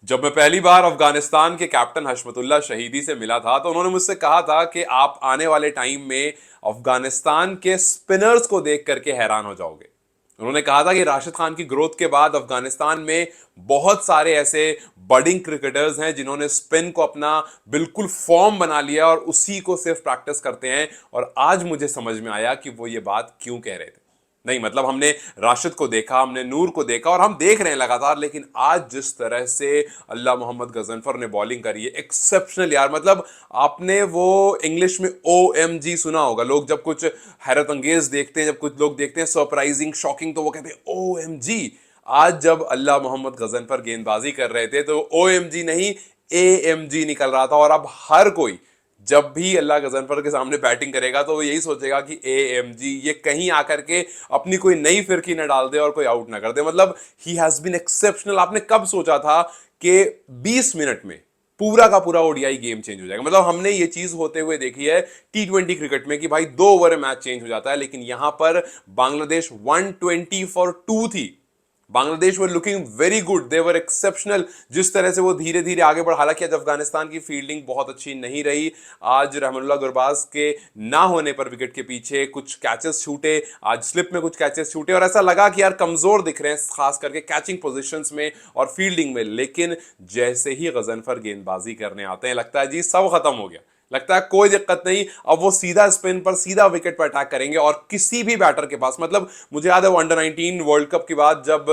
जब मैं पहली बार अफगानिस्तान के कैप्टन हशमतुल्लाह शहीदी से मिला था तो उन्होंने मुझसे कहा था कि आप आने वाले टाइम में अफगानिस्तान के स्पिनर्स को देख करके हैरान हो जाओगे। उन्होंने कहा था कि राशिद खान की ग्रोथ के बाद अफगानिस्तान में बहुत सारे ऐसे बडिंग क्रिकेटर्स हैं जिन्होंने स्पिन को अपना बिल्कुल फॉर्म बना लिया और उसी को सिर्फ प्रैक्टिस करते हैं। और आज मुझे समझ में आया कि वो ये बात क्यों कह रहे थे। नहीं मतलब हमने राशिद को देखा, हमने नूर को देखा और हम देख रहे हैं लगातार, लेकिन आज जिस तरह से अल्लाह मोहम्मद गजनफर ने बॉलिंग करी है एक्सेप्शनल यार। मतलब आपने वो इंग्लिश में OMG सुना होगा, लोग जब कुछ हैरत अंगेज देखते हैं, जब कुछ लोग देखते हैं सरप्राइजिंग शॉकिंग, तो वो कहते हैं OMG। आज जब अल्लाह मोहम्मद गजनफर गेंदबाजी कर रहे थे तो OMG नहीं AMG निकल रहा था। और अब हर कोई जब भी अल्लाह गजनफर के सामने बैटिंग करेगा तो वो यही सोचेगा कि AMG ये कहीं आकर के अपनी कोई नई फिरकी न डाल दे और कोई आउट ना कर दे। मतलब ही हैज बीन एक्सेप्शनल। आपने कब सोचा था कि 20 मिनट में पूरा का पूरा ODI गेम चेंज हो जाएगा। मतलब हमने ये चीज होते हुए देखी है T20 क्रिकेट में कि भाई 2 ओवर में मैच चेंज हो जाता है, लेकिन यहां पर बांग्लादेश 120 फॉर 2 थी। Bangladesh were looking very good, they were exceptional. जिस तरह से वो धीरे धीरे आगे बढ़ा, हालांकि आज अफगानिस्तान की फील्डिंग बहुत अच्छी नहीं रही। आज रहमानुल्लाह गुरबाज के ना होने पर विकेट के पीछे कुछ कैचेस छूटे, आज स्लिप में कुछ कैचेस छूटे और ऐसा लगा कि यार कमजोर दिख रहे हैं खास करके कैचिंग पोजीशंस में और फील्डिंग में। लेकिन जैसे ही गजनफर गेंदबाजी करने आते हैं लगता है जी सब खत्म हो गया, लगता है कोई दिक्कत नहीं, अब वो सीधा स्पिन पर सीधा विकेट पर अटैक करेंगे। और किसी भी बैटर के पास, मतलब मुझे याद है वो अंडर 19 वर्ल्ड कप के बाद जब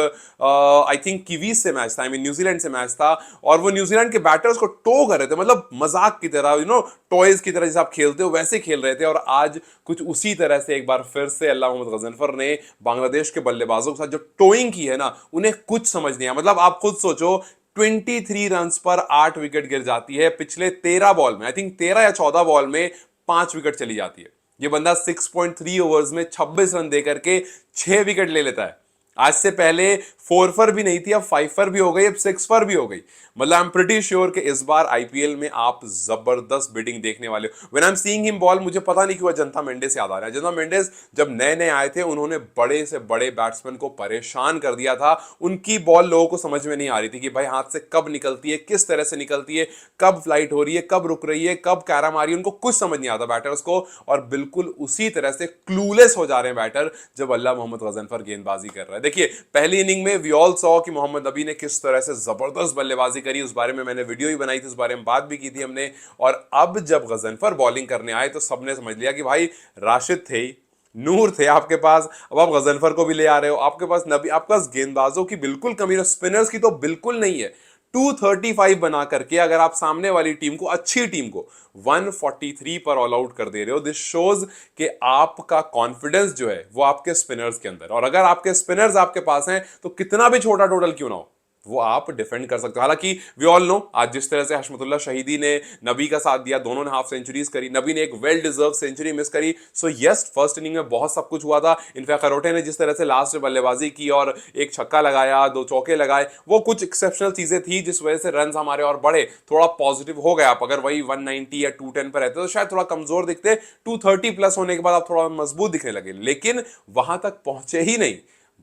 आई थिंक कीवीज से मैच था, आई मीन न्यूजीलैंड से मैच था, और वो न्यूजीलैंड के बैटर्स को टो कर रहे थे, मतलब मजाक की तरह, टॉयज की तरह जैसे आप खेलते हो वैसे खेल रहे थे। और आज कुछ उसी तरह से एक बार फिर से अल्लाह मोहम्मद गजनफर ने बांग्लादेश के बल्लेबाजों के साथ जो टोइंग की है ना, उन्हें कुछ समझ नहीं आया। मतलब आप खुद सोचो, 23 रन पर 8 विकेट गिर जाती है पिछले 13 बॉल में, आई थिंक 13 या 14 बॉल में 5 विकेट चली जाती है। ये बंदा 6.3 ओवर्स में 26 रन देकर के 6 विकेट ले लेता है। आज से पहले 4 पर भी नहीं थी, अब 5 पर भी हो गई, अब 6 पर भी हो गई। मतलब आई एम प्रिटी श्योर कि इस बार IPL में आप जबरदस्त बिडिंग देखने वाले हो। When I am seeing him ball, मुझे पता नहीं क्यों जनता मेंडिस याद आ रहा है। जनता मेंडिस जब नए नए आए थे उन्होंने बड़े से बड़े बैट्समैन को परेशान कर दिया था। उनकी बॉल लोगों को समझ में नहीं आ रही थी कि भाई हाथ से कब निकलती है, किस तरह से निकलती है, कब फ्लाइट हो रही है, कब रुक रही है, कब कैरम आ रही है, उनको कुछ समझ नहीं आता बैटर्स को। और बिल्कुल उसी तरह से क्लूलेस हो जा रहे हैं बैटर जब अल्लाह मोहम्मद गजनफर गेंदबाजी कर रहा है। देखिए पहली इनिंग में वी ऑल सॉ कि मोहम्मद नबी ने किस तरह से जबरदस्त बल्लेबाजी करी, उस बारे में मैंने वीडियो ही बनाई थी, उस बारे में बात भी की थी हमने। और अब जब गजनफर बॉलिंग करने आए तो सबने समझ लिया कि भाई राशिद थे ही, नूर थे आपके पास, अब आप गजनफर को भी ले आ रहे हो, आपके पास नबी, आपके पास गेंदबाजों की बिल्कुल कमी है, स्पिनर्स की तो बिल्कुल नहीं है। 235 बना करके अगर आप सामने वाली टीम को, अच्छी टीम को 143 पर ऑल आउट कर दे रहे हो, दिस शोज कि आपका कॉन्फिडेंस जो है वो आपके स्पिनर्स के अंदर। और अगर आपके स्पिनर्स आपके पास हैं तो कितना भी छोटा टोटल क्यों ना हो वो आप डिफेंड कर सकते हो। हालांकि वी ऑल नो आज जिस तरह से हशमतुल्लाह शहीदी ने नबी का साथ दिया, दोनों ने हाफ सेंचुरीज करी, नबी ने एक वेल डिजर्व सेंचुरी मिस करी। सो यस, फर्स्ट इनिंग में बहुत सब कुछ हुआ था। इनफैक्ट करोटे ने जिस तरह से लास्ट में बल्लेबाजी की और एक छक्का लगाया, 2 चौके लगाए, वो कुछ एक्सेप्शनल चीजें थी जिस वजह से रन हमारे और बढ़े, थोड़ा पॉजिटिव हो गया। आप अगर वही 190 या 210 पर रहते तो शायद थोड़ा कमजोर दिखते, 230 प्लस होने के बाद आप थोड़ा मजबूत दिखने लगे, लेकिन वहां तक पहुंचे ही नहीं।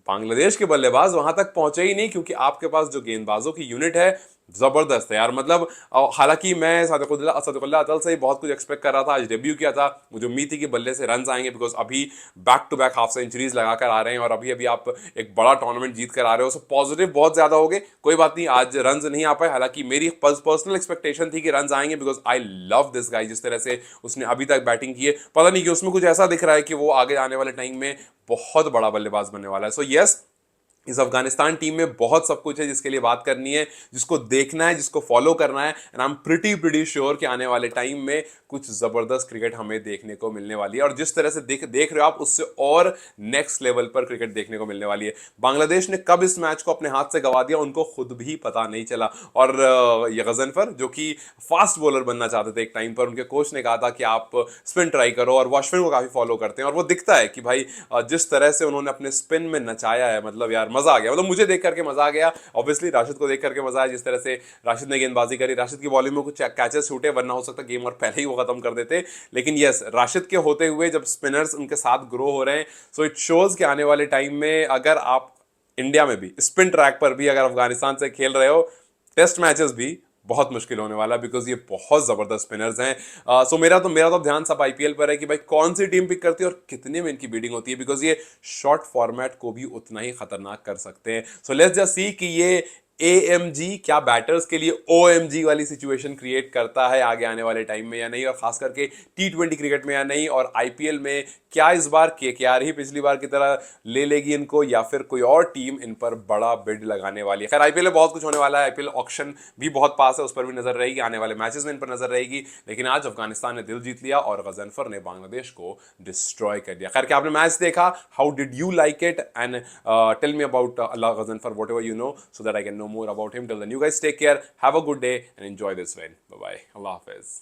बांग्लादेश के बल्लेबाज वहां तक पहुंचे ही नहीं क्योंकि आपके पास जो गेंदबाजों की यूनिट है जबरदस्त है यार। मतलब हालांकि मैं सादिकुल्लाह अतल से बहुत कुछ एक्सपेक्ट कर रहा था, आज डेब्यू किया था, मुझे उम्मीद थी कि बल्ले से रन आएंगे बिकॉज अभी back to back half centuries लगाकर आ रहे हैं और अभी अभी आप एक बड़ा टूर्नामेंट जीत कर आ रहे हो। सो पॉजिटिव बहुत ज्यादा हो गए। कोई बात नहीं, आज रन नहीं आ पाए, हालांकि मेरी पर्सनल एक्सपेक्टेशन थी कि रन आएंगे because I love this guy, जिस तरह से उसने अभी तक बैटिंग की है। पता नहीं कि उसमें कुछ ऐसा दिख रहा है कि वो आगे आने वाले टाइम में बहुत बड़ा बल्लेबाज बनने वाला है। सो यस, इस अफगानिस्तान टीम में बहुत सब कुछ है जिसके लिए बात करनी है, जिसको देखना है, जिसको फॉलो करना है। And I am pretty sure कि आने वाले टाइम में कुछ जबरदस्त क्रिकेट हमें देखने को मिलने वाली है। और जिस तरह से देख रहे हो आप, उससे और नेक्स्ट लेवल पर क्रिकेट देखने को मिलने वाली है। बांग्लादेश ने कब इस मैच को अपने हाथ से गवा दिया उनको खुद भी पता नहीं चला। और ये गजनफर जो कि फास्ट बॉलर बनना चाहते थे एक टाइम पर, उनके कोच ने कहा था कि आप स्पिन ट्राई करो, और वॉशफिन को काफी फॉलो करते हैं और वो दिखता है कि भाई जिस तरह से उन्होंने अपने स्पिन में नचाया है, मतलब यार मजा आ गया। मतलब मुझे देख करके मजा आ गया, ऑब्वियसली राशिद को देख करके मजा आया, जिस तरह से राशिद ने गेंदबाजी करी। राशिद की बॉलिंग में कुछ कैचेस छूटे, वरना हो सकता गेम और पहले ही वो खत्म कर देते। लेकिन यस, राशिद के होते हुए जब स्पिनर्स उनके साथ ग्रो हो रहे हैं, सो इट शोज कि आने वाले टाइम में अगर आप इंडिया में भी स्पिन ट्रैक पर भी अगर अफगानिस्तान से खेल रहे हो, टेस्ट मैचेस भी बहुत मुश्किल होने वाला है, बिकॉज ये बहुत जबरदस्त स्पिनर्स हैं। सो मेरा तो ध्यान सब आईपीएल पर है कि भाई कौन सी टीम पिक करती है और कितने में इनकी बीडिंग होती है, बिकॉज ये शॉर्ट फॉर्मेट को भी उतना ही खतरनाक कर सकते हैं। सो लेट्स जस्ट सी कि ये AMG क्या बैटर्स के लिए OMG वाली सिचुएशन क्रिएट करता है आगे आने वाले टाइम में या नहीं, और खास करके T20 क्रिकेट में या नहीं, और आईपीएल में क्या इस बार केकेआर ही पिछली बार की तरह ले लेगी इनको या फिर कोई और टीम इन पर बड़ा बिड लगाने वाली है। खैर आईपीएल में बहुत कुछ होने वाला है, आईपीएल ऑक्शन भी बहुत पास है, उस पर भी नजर रहेगी, आने वाले मैचेस में इन पर नजर रहेगी। लेकिन आज अफगानिस्तान ने दिल जीत लिया और गजनफर ने बांग्लादेश को डिस्ट्रॉय कर दिया। खैर क्या आपने मैच देखा? How did you like it? And tell me about Allah Ghazanfar, whatever you know, so that I can know more about him. Till then, you guys take care, have a good day, and enjoy this win. Bye bye. Allah Hafiz.